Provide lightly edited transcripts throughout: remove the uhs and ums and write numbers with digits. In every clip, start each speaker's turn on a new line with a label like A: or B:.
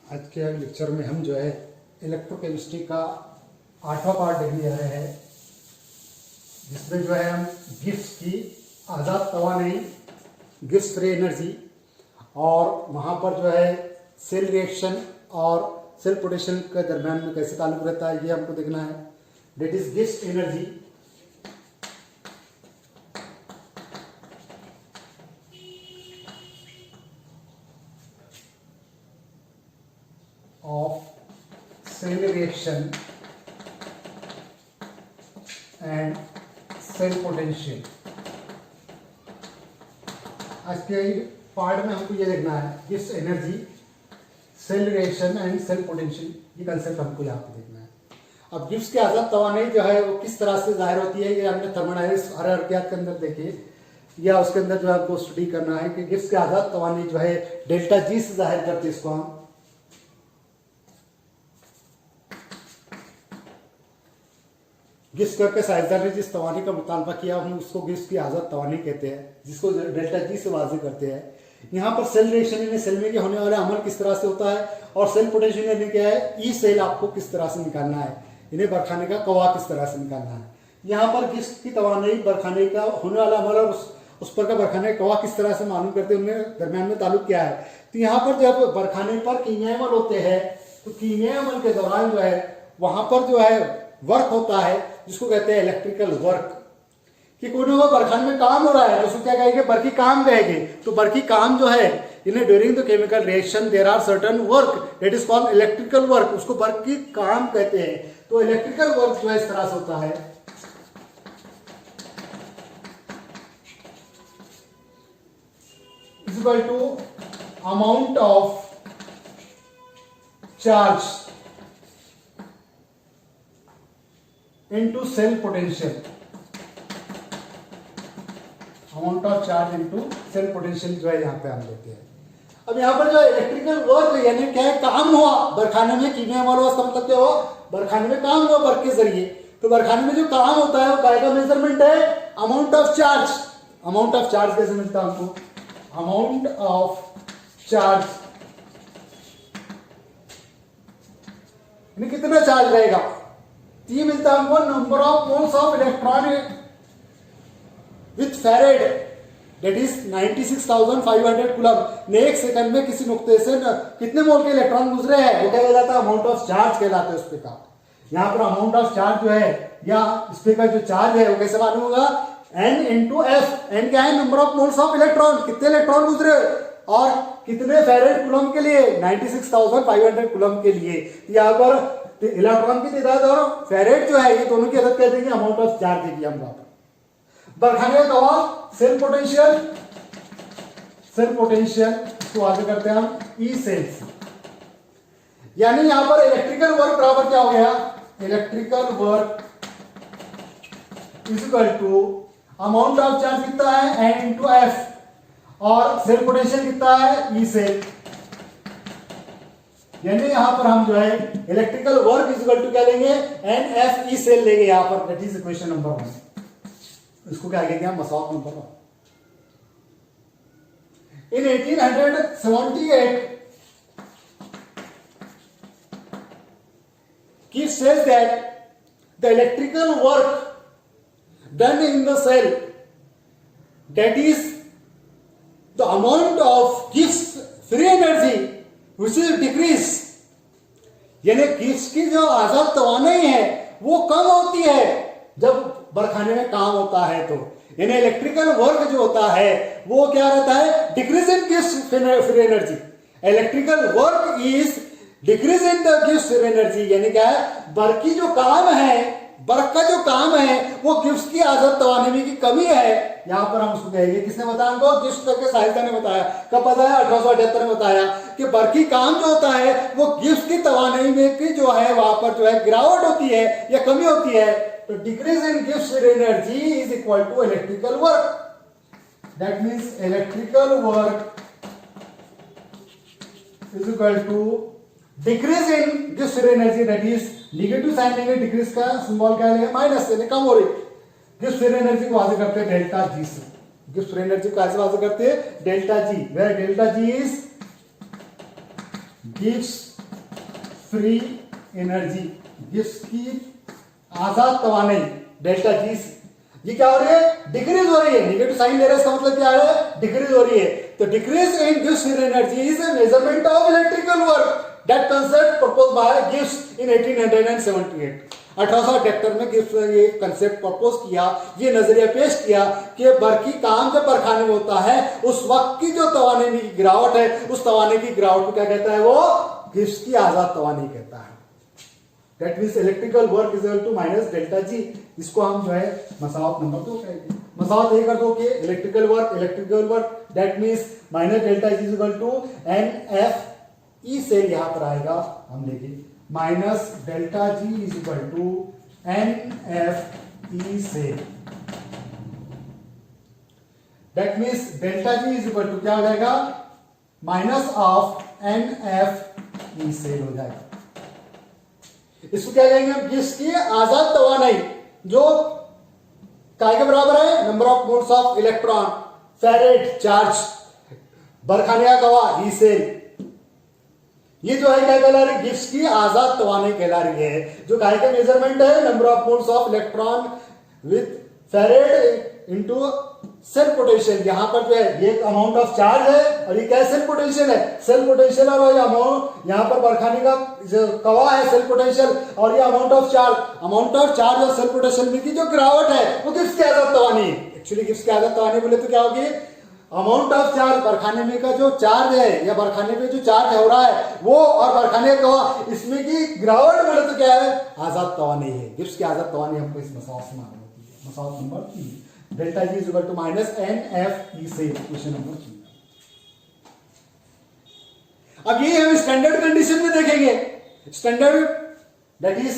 A: आज के लेक्चर में हम जो है इलेक्ट्रोकेमिस्ट्री का 8वां पार्ट देखने जा रहे हैं, जिसमें जो है हम गिब्स की आज़ाद तवानाई, गिब्स फ्री एनर्जी और वहाँ पर जो है सेल रिएक्शन और सेल पोटेंशियल के दरम्यान में कैसे ताल्लुक रहता है, ये हमको देखना है। That is Gibbs energy of cell reaction and cell potential। आज के पार्ट में हमको ये देखना है Gibbs energy, cell reaction and cell potential, ये कंसेप्ट हमको यहाँ पे देखना है। अब गिब्स की आज़ाद तवानाई जो है वो किस तरह से जाहिर होती है, ये हमने थर्मोडायनामिक्स के अंदर देखे, या उसके अंदर जो है आपको स्टडी करना है कि गिब्स की आज़ाद तवानाई जो है डेल्टा जी से जाहिर करते हैं। इसको हम गिब्स के साइंसदान ने जिस तवानी का मुतालबा किया हम उसको गिब्स की आज़ाद तवानी कहते हैं, जिसको डेल्टा जी से वाज़ेह करते हैं। यहाँ पर सेल रिएक्शन यानी सेल में होने वाला अमल किस तरह से होता है, और सेल पोटेंशियल यानी क्या है, ई सेल आपको किस तरह से निकालना है, इन्हें बरखाने का कवा किस तरह से निकालना है। यहाँ पर गिब्स की तवानाई, बरखाने का होने वाला अमल और उस पर का बरखाने का कवा किस तरह से मालूम करते हैं, उनमें दरम्यान में ताल्लुक क्या है। तो यहाँ पर जब बरखाने पर कीमियाई अमल होते हैं तो कीमियाई अमल के दौरान जो है वहां पर जो है वर्क होता है जिसको कहते हैं इलेक्ट्रिकल वर्क, कि कोई ना कोई बरखाने में काम हो रहा है तो उसको क्या कहेंगे, बरकी काम कहेंगे। तो बरकी काम जो है इन्हें during the chemical reaction there are certain work that is called electrical work, उसको बरकी काम कहते हैं। तो इलेक्ट्रिकल वर्क जो है इस तरह से होता है, is equal to amount of charge into cell potential, amount of charge into cell potential जो है यहाँ पे हम लेते हैं। अब यहाँ पर जो इलेक्ट्रिकल वर्क यानी क्या है, काम हुआ बरखाने में, कीमिया अमल हुआ, इसका मतलब क्या हुआ, बरखाने में काम हुआ वर्क के जरिए। तो बरखाने में जो काम होता है वो काय का मेजरमेंट है, amount of charge. Amount of charge कैसे मिलता है हमको, अमाउंट ऑफ चार्ज यानी कितना चार्ज रहेगा, ये मिलता है हमको number of moles of electron with farad that is 96,500 coulomb. ने एक सेकंड में किसी नुक्ते से कितने मोल के इलेक्ट्रॉन गुजरे हैं वो क्या कहलाता है, अमाउंट ऑफ चार्ज कहलाता है उस पे का। यहाँ पर अमाउंट ऑफ चार्ज जो है या इस पे का जो चार्ज है वो कैसे मालूम होगा, n इंटू एफ। एन क्या है, number of moles of electron, कितने इलेक्ट्रॉन गुजरे और कितने फैरेड कूलम के लिए, 96,500 कूलम के लिए। यहाँ पर इलेक्ट्रॉन की तादाद और फैरेड जो है ये दोनों की अदद कह देंगे, अमाउंट ऑफ चार्ज देगी हम वहां पर। बरखाने का कवा, सेल पोटेंशियल, सेल पोटेंशियल इसको आगे करते हैं हम ई सेल्स, यानी यहां पर इलेक्ट्रिकल वर्क बराबर क्या हो गया, electrical work is equal to amount of charge कितना है, एन इंटू एफ, और सेल पोटेंशियल कितना है, ई सेल। यानी यहां पर हम जो है electrical work is equal to क्या लेंगे, एन एफ ई सेल लेंगे यहां पर। That is equation number 1। इसको क्या कहेंगे हम, मसौक number 1। In 1878 he says that the electrical work done in the cell, that is the amount of Gibbs free energy which is decrease, यानी Gibbs की जो आजाद तवानाई है वो कम होती है जब बरखाने में काम होता है। तो यानी इलेक्ट्रिकल वर्क जो होता है वो क्या रहता है, decrease in Gibbs free energy. Electrical work is decrease in the Gibbs free energy, यानी क्या है, बर्क की जो काम है, बर्क का जो काम है वो गिब्स की आजाद तवानाई की कमी है। यहां पर हम उसको कहेंगे, किसने बताया हमको, गिब्स के साहित्य ने बताया। कब बताया, 1878 में बताया कि बर्की काम जो होता है वो गिब्स की तवानाई में की जो है वहां पर जो है गिरावट होती है या कमी होती है। तो decrease in Gibbs free energy is equal to electrical work. That means electrical work is equal to decrease in Gibbs free energy, that is negative sign लेंगे, डिक्रीज का सिंबल क्या लेंगे, माइनस, यानी कम हो रही। गिब्स फ्री एनर्जी को वाज़ेह करते हैं डेल्टा जी से। गिब्स फ्री एनर्जी को कैसे वाज़ेह करते हैं, delta G, where delta G is Gibbs free energy, गिफ्ट की आजाद तवानाई डेल्टा जी, ये क्या हो रही है, डिक्रीज हो रही है, नेगेटिव साइन ले रहे हैं, इसका मतलब क्या है, डिक्रीज हो रही है। तो decrease in Gibbs free energy is a measurement of electrical work that concept propose by Gibbs in 1878। 1878 में गिब्स ने ये कंसेप्ट प्रपोज किया, ये नजरिया पेश किया कि बरकी काम जब बरखाने में होता है उस वक्त की जो तवानी की गिरावट है, उस तवानी की गिरावट को क्या कहता है, वो गिब्स की आजाद तवानी कहता है। That means electrical work is equal to minus delta G. इसको हम जो है मसावत नंबर 2 कहेंगे। मसावत ये कर दो कि electrical work that means minus delta G is equal to N F E cell, यहां पर आएगा, हम देखें minus delta G is equal to N F E cell. That means delta G is equal to क्या हो जाएगा, minus of N F E cell हो जाएगा। इसको क्या कहेंगे हम, जिसकी आजाद तवानाई जो काय के बराबर है, number of moles of electron, Faraday charge, बरखाने का गवाह ई सेल, ये जो है क्या कहला रही है, गिब्स की आजाद तवानाई कहला रही है। जो काय का मेजरमेंट है, number of moles of electron with Faraday into cell potential. यहां पर जो है ये अमाउंट ऑफ चार्ज है और ये क्या है, सेल पोटेंशियल है। सेल पोटेंशियल और ये अमाउंट, यहां पर बरखाने का जो कवा है सेल पोटेंशियल, और ये अमाउंट ऑफ चार्ज और सेल पोटेंशियल में की जो गिरावट है वो गिब्स की आजाद तवानी। एक्चुअली गिब्स की आजाद तवानी बोले तो क्या होगी, अमाउंट ऑफ चार्ज, बरखाने में का जो चार्ज है या बरखाने में जो चार्ज हो रहा है वो, और बरखाने का कवा, इसमें की गिरावट बोले तो क्या है, आजाद तवानी है। गिब्स की आजाद तवानी हमको इस मसावत से मालूम होती है। मसावत number 3, delta G is equal to minus n F E से, क्वेश्चन नंबर 3। अब ये हम स्टैंडर्ड कंडीशन में देखेंगे। Standard that is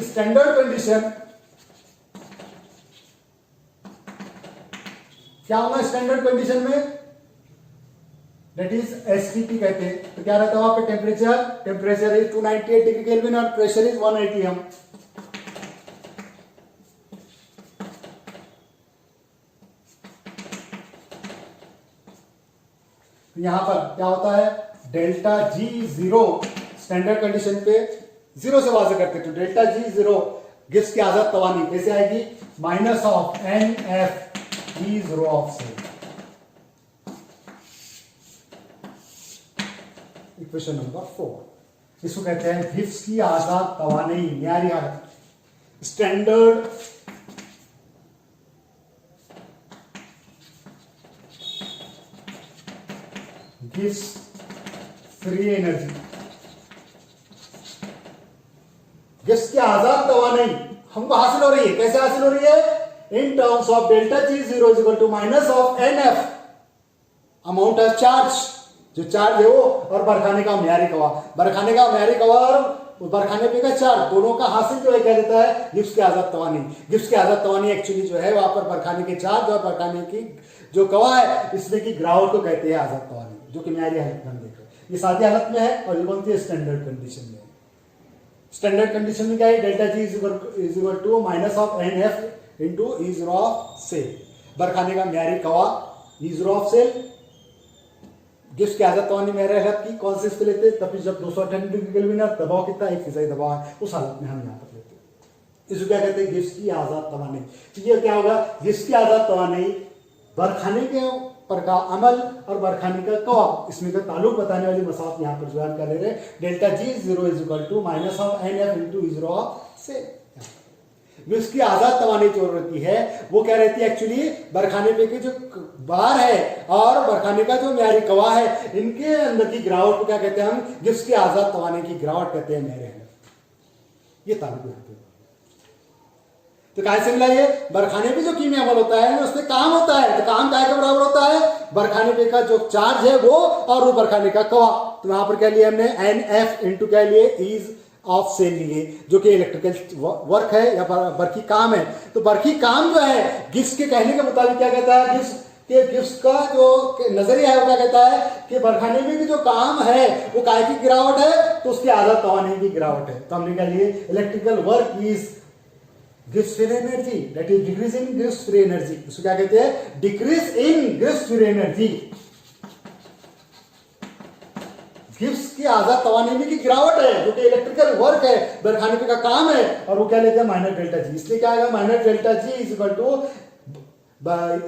A: standard condition क्या होगा, स्टैंडर्ड कंडीशन में दैट इज एसटीपी कहते हैं। तो क्या रहता है वहां पे, टेम्परेचर इज 298 डिग्री केल्विन और प्रेशर इज 1 atm। तो यहां पर क्या होता है, delta G zero, standard condition पे जीरो से वाजे करते हैं। तो डेल्टा जी जीरो गिब्स की आजाद तवानी कैसे आएगी, minus of N F E zero of cell. Equation number 4, इसको कहते हैं गिब्स की आजाद तवानी, न्यारी हालत, standard Gibbs free energy. Gibbs की आजाद तवानाई हमको हासिल हो रही है, कैसे हासिल हो रही है, in terms of delta G zero is equal to minus of N F, amount of charge, जो चार्ज है वो, और बरखाने का म्यारी कवा, बरखाने का म्यारी कवा और बरखाने पे का चार्ज, दोनों का हासिल जो है क्या देता है, गिब्स की आजाद तवानी। गिब्स की आजाद तवानी एक्चुअली जो है वहां पर बरखाने के चार्ज और बरखाने की जो कवा है इसमें की गिरावट को कहते हैं आजाद तवानी, जो कि म्यारी हालत में हम देख रहे हैं। ये सादी हालत में है और ये कौन सी स्टैंडर्ड कंडीशन में। स्टैंडर्ड कंडीशन में क्या है, delta G is equal to minus of N F into E zero of cell, बरखाने का म्यारी कवा E zero of cell, Gibbs की आजाद तवानी मेरे हालत की कौन से इस पे लेते हैं, तभी जब 298 डिग्री केल्विन दबाव कितना, 1 फीसदी दबाव है, उस हालत में हम यहाँ पर लेते हैं। इसको क्या कहते हैं, गिब्स की आजाद तवानी। तो ये क्या होगा, गिब्स की आजाद तवानी बरखाने के पर का अमल और बरखाने का कवा, इसमें का ताल्लुक बताने वाली मसाफ यहाँ पर जो क्या ले रहे हैं, delta G zero is equal to minus of N F into zero of cell. इसकी आजाद तवानी जो रहती है वो क्या रहती है, एक्चुअली बरखाने पे की जो बार है और बरखाने का जो म्यारी कवा है, इनके अंदर की गिरावट को क्या कहते हैं हम, गिब्स की आजाद तवानी की गिरावट कहते हैं मेरे हैं। ये ताल्लुक यहाँ पे तो कैसे मिला, ये बरखाने पे जो कीमिया अमल होता है उसमें काम होता है, तो काम काय के बराबर होता है, बरखाने पे का जो चार्ज है वो और वो बरखाने का कवा। तो वहां पर क्या लिया हमने, एन एफ इंटू क्या लिए, इज ऑफ सेल लिए, जो कि इलेक्ट्रिकल वर्क है या बरकी काम है। तो बरकी काम जो है गिब्स के कहने के मुताबिक क्या कहता है, गिब्स का जो नजरिया है वो क्या कहता है कि बरखाने में भी जो काम है वो काय की गिरावट है, तो उसकी आजाद तवानी की गिरावट है। तो हमने क्या लिए, electrical work is Gibbs free energy, that is decrease in Gibbs free energy. इसको क्या कहते हैं, decrease in Gibbs free energy. Gibbs की आजाद तवानी में की गिरावट है, जो कि इलेक्ट्रिकल वर्क है, बरखाने का काम है, और वो क्या लेते हैं माइनस डेल्टा जी। इसलिए क्या आएगा minus delta G is equal to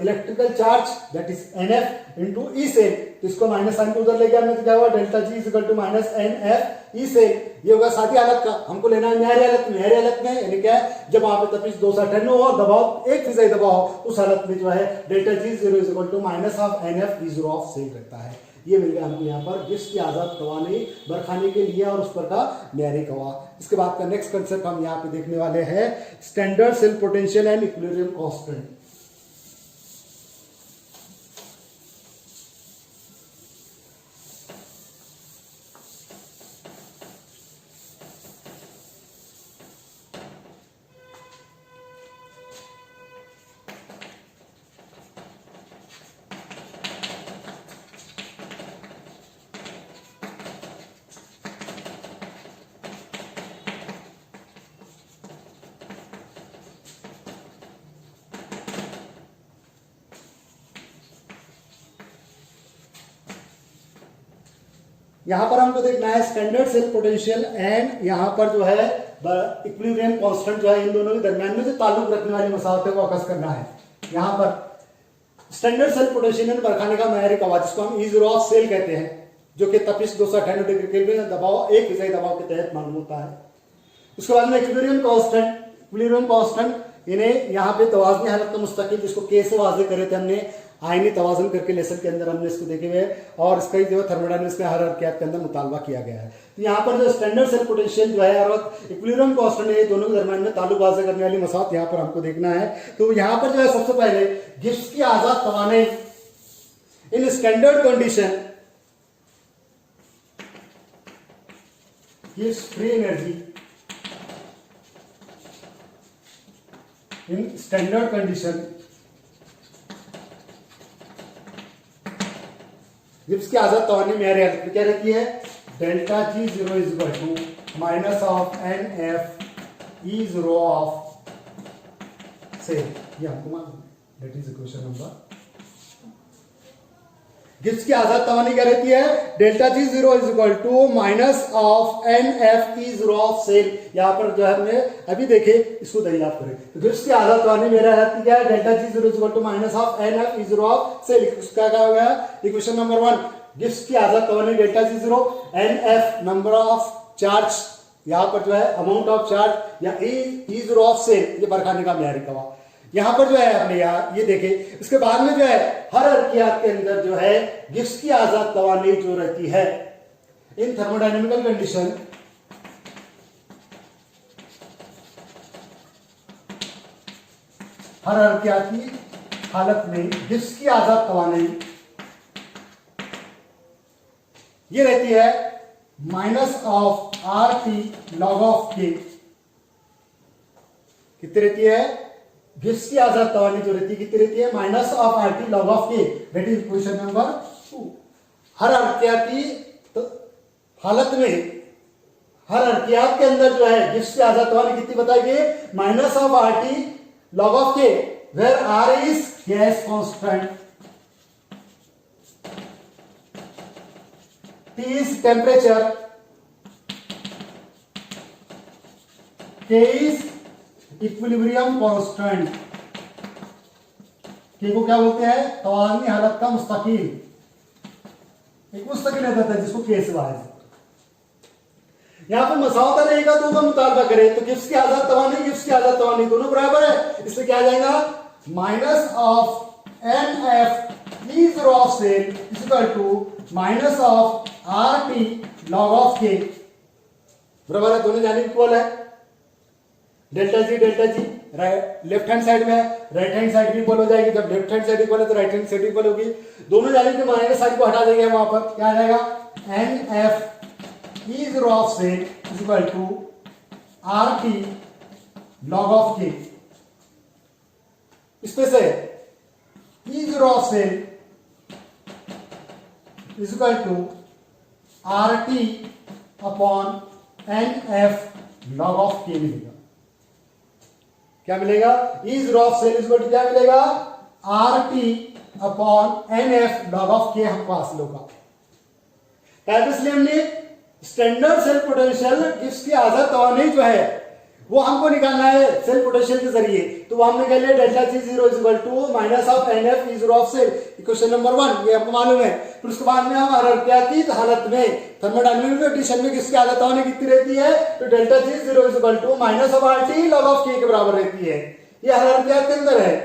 A: electrical charge that is NF into E cell. तो इसको माइनस साइन को उधर लेके आने तो क्या होगा delta G is equal to minus NF E cell. ये होगा सादी हालत का, हमको लेना है न्यारी हालत में। न्यारी हालत में यानी क्या है, जब वहां पे तपिश 298 हो और दबाव 1 दबाव हो, उस हालत में जो है delta G zero is equal to minus of NF E zero of cell रहता है। ये मिल गया हमको यहाँ पर गिब्स की आजाद तवानी बरखाने के लिए और उस पर का न्यारी कवा। इसके बाद का नेक्स्ट कंसेप्ट हम यहाँ पे देखने वाले हैं standard cell potential and equilibrium constant. यहां पर हमको देखना है स्टैंडर्ड सेल पोटेंशियल एंड यहां पर जो है इक्विलिब्रियम कांस्टेंट जो है, इन दोनों के दरमियान में जो ताल्लुक रखने वाली मसावत को अकस करना है। यहां पर स्टैंडर्ड सेल पोटेंशियल एंड बरखाने का मैारी कवा, जिसको हम ई जीरो ऑफ सेल कहते हैं, जो कि तपिश 298 डिग्री केल्विन दबाव 1 दबाव के तहत मालूम होता है। उसके बाद में इक्विलिब्रियम कांस्टेंट इन्हें यहाँ पे तवाज़नी हालत का मुस्तकिल, जिसको के से वाज़े करे थे हमने, आयनी तवाज़ुन करके लेसन के अंदर हमने इसको देखे हुए, और इसका जो थर्मोडायनामिक्स में हर हरकत के अंदर मुतालबा किया गया है। तो यहाँ पर जो स्टैंडर्ड सेल पोटेंशियल जो है और इक्विलिब्रियम कांस्टेंट है, दोनों के दरमियान में ताल्लुक वाज़े करने वाली मसावत यहाँ पर हमको देखना है। तो यहाँ पर जो है सबसे पहले गिब्स की आजाद तवानी in standard condition gives free energy in standard condition। Gibbs की आजाद तवानी मेरी हालत क्या रहती है, delta G zero is equal to minus of NF E zero of से, ये हमको मालूम है, that is equation number. Gibbs की आजाद तवानी क्या रहती है, delta G zero is equal to minus of NF E zero of cell. यहाँ पर जो है हमने अभी देखे, इसको दरियाफ करें तो गिब्स की आजाद तवानी मेरा रहती क्या है, delta G zero is equal to minus of NF E zero of cell. इसका क्या हो गया इक्वेशन नंबर 1। गिब्स की आजाद तवानी delta G zero, NF number of charge, यहाँ पर जो है अमाउंट ऑफ चार्ज, या ई जीरो ऑफ सेल, ये बरखाने का म्यारी कवा। यहां पर जो है अपने यहाँ ये देखे, इसके बाद में जो है हर हरकियात के अंदर जो है गिब्स की आजाद तवानी जो रहती है इन थर्मोडायनेमिकल कंडीशन, हर हरकियात की हालत में गिब्स की आजाद तवानी ये रहती है minus of RT log of K। कितनी रहती है, गिब्स की आजाद तवानी जो रहती है कितनी रहती है, minus of RT log of K, that is question number 2। हर हरकियाती तो हालत में, हर हरकियात के अंदर जो है गिब्स की आजाद तवानी कितनी बताई गई, minus of RT log of K, where R is gas constant, T is temperature, K is equilibrium constant. K को क्या बोलते हैं, तवाज़नी हालत का मुस्तकिल, एक मुस्तकिल रहता है जिसको के से वाइज। यहां पर मसावत रहेगा तो मुतालबा करें तो गिब्स की आजाद तवानी दोनों बराबर है, इसलिए क्या आ जाएगा minus of NF E zero of cell is equal to minus of RT log of K, बराबर है, दोनों जानिब इक्वल है। Delta G left hand side में, राइट हैंड साइड भी इक्वल हो जाएगी। जब लेफ्ट हैंड साइड इक्वल है तो राइट हैंड साइड इक्वल होगी। दोनों जानिब के माइनस साइड को हटा देंगे, वहां पर क्या आ जाएगा NF E zero of cell is equal to RT log of K। इसमें से E zero of cell is equal to RT upon NF log of K मिलेगा। क्या मिलेगा, E zero of cell is equal to क्या मिलेगा, RT upon NF log of K हमको हासिल होगा। टाइप इसलिए हमने स्टैंडर्ड सेल पोटेंशियल गिब्स की आजाद तवानी जो है वो हमको निकालना है सेल पोटेंशियल के जरिए। तो वो हमने कह लिया delta G zero is equal to minus of N F E zero of cell, equation number 1, ये हमको मालूम है। फिर उसके बाद में हम हरारकियाती हालत में थर्मोडायनामिक कंडीशन में किसकी आजाद तवानी कितनी रहती है, तो delta G zero is equal to minus of R T log of K बराबर रहती है। ये हरारकियात के अंदर है।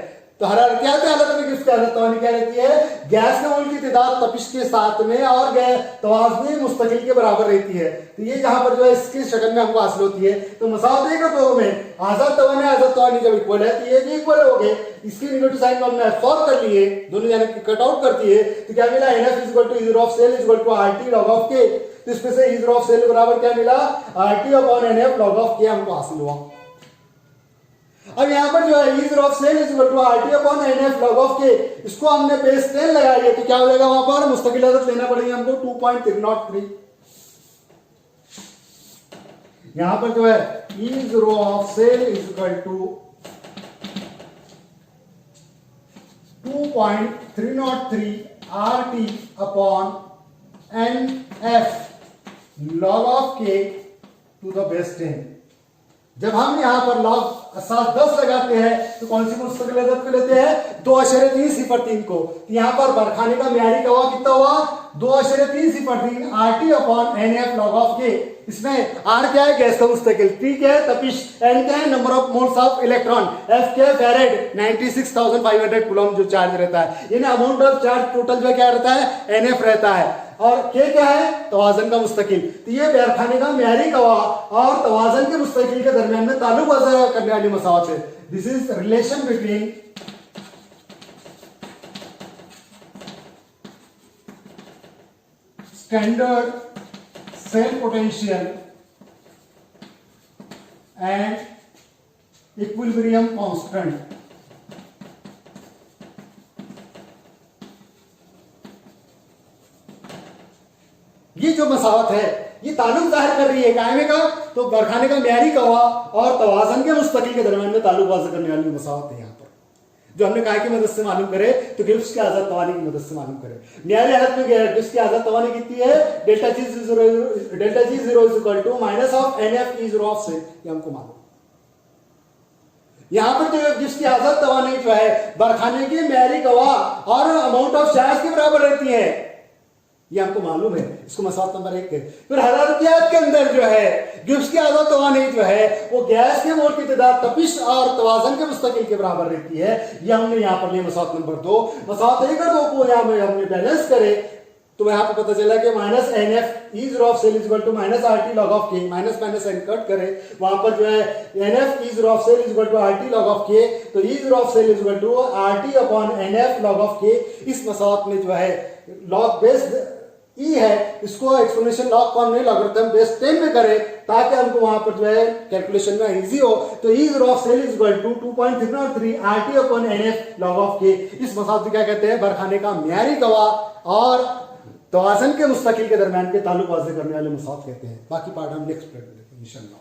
A: तो हरारकियाती हालत में किसकी आजाद तवानी क्या रहती है, गैस के मोल की तादाद तपिश के साथ में और तवाज़नी मुस्तकिल के बराबर रहती है। तो ये यहाँ पर जो है इसकी शक्ल में हमको हासिल होती है। तो मसावत एक दो में आजाद तवानी जब इक्वल है तो ये भी इक्वल हो गए। इसकी निगेटिव साइन को हमने एब्सॉर्ब कर लिए, दोनों जाने कट आउट कर दिए। तो क्या मिला, NF is equal to E zero of cell is equal to RT log of K. तो इसमें से ई जीरो ऑफ सेल के बराबर क्या मिला, RT upon NF log of K हमको हासिल हुआ। अब यहाँ पर जो है E zero of cell is equal to RT upon NF log of K, इसको हमने बेस 10 लगा लिया। तो क्या हो जाएगा, वहां पर मुस्तकिल आदत लेना पड़ेगी हमको 2.303। यहां पर जो है E zero of cell is equal to 2.303 RT upon NF log of K to the base 10। जब हम यहां पर log 10 लगाते हैं तो कौन सी मुस्तकिल अदद को लेते हैं, 2.3 को। तो यहां पर बरखाने का म्यारी कवा कितना हुआ, 2.3 RT upon NF log of K। इसमें R क्या है, गैस का मुस्तकिल, T क्या है, तपिश, N क्या है, number of moles of electron, F क्या है, फैरेड, 96,500 कूलम जो चार्ज रहता है, यानी अमाउंट ऑफ चार्ज टोटल जो क्या रहता है, NF रहता है। और K क्या है, तवाजन का मुस्तकिल। तो ये बैरखाने का म्यारी कवा और तवाजन के मुस्तकिल के दरमियान में ताल्लुक वज़ा करने वाली मसावत है। This is relation between standard cell potential and equilibrium constant। ये जो मसावत है ये ताल्लुक जाहिर कर रही है कायमे का, तो बरखाने का म्यारी कवा और तवाजन के मुस्तकिल के दरमियान में ताल्लुक वाज़ करने वाली मसावत है। यहाँ पर जो हमने कहा की मदद से मालूम करे तो गिब्स की आजाद तवानी की मदद से मालूम करे। न्यायालय हालत में गिब्स की आजाद तवानी कितनी है, delta G zero is equal to minus of NF E zero of से, ये हमको मालूम। यहां पर जो गिब्स की आजाद तवानी जो है बरखाने की म्यारी गवाह और अमाउंट ऑफ चार्ज के बराबर रहती है, ये हमको मालूम है। इसको मसावत नंबर 1 है। फिर हरारतियात के अंदर जो है गिब्स की आजाद तवानी जो है वो गैस के मोल की तादाद तपिश और तवाजन के मुस्तकिल के बराबर रहती है। ये हमने यहाँ पर लिया मसावत नंबर 2। मसावत 1 और 2 को यहाँ में हमने बैलेंस करे तो यहाँ पर पता चला कि minus n F E zero of cell is equal to minus R T log of K, minus minus n cut करे, वहां पर जो है n F E zero of cell is equal to R T log of K, तो E zero of cell is equal to R T upon n F log of K. इस मसावत में जो है लॉग बेस्ड ई है, इसको exponential log को हमने logarithm base 10 में करे ताकि हमको वहां पर जो है कैलकुलेशन में इजी हो। तो E zero of cell is equal to 2.303 RT upon NF log of K. इस मसावत को क्या कहते हैं, बरखाने का म्यारी गवाह और तवाज़न के मुस्तकिल के दरमियान के ताल्लुक वाज़े करने वाले मसावत कहते हैं। बाकी पार्ट हम नेक्स्ट पढ़ेंगे इंशाल्लाह।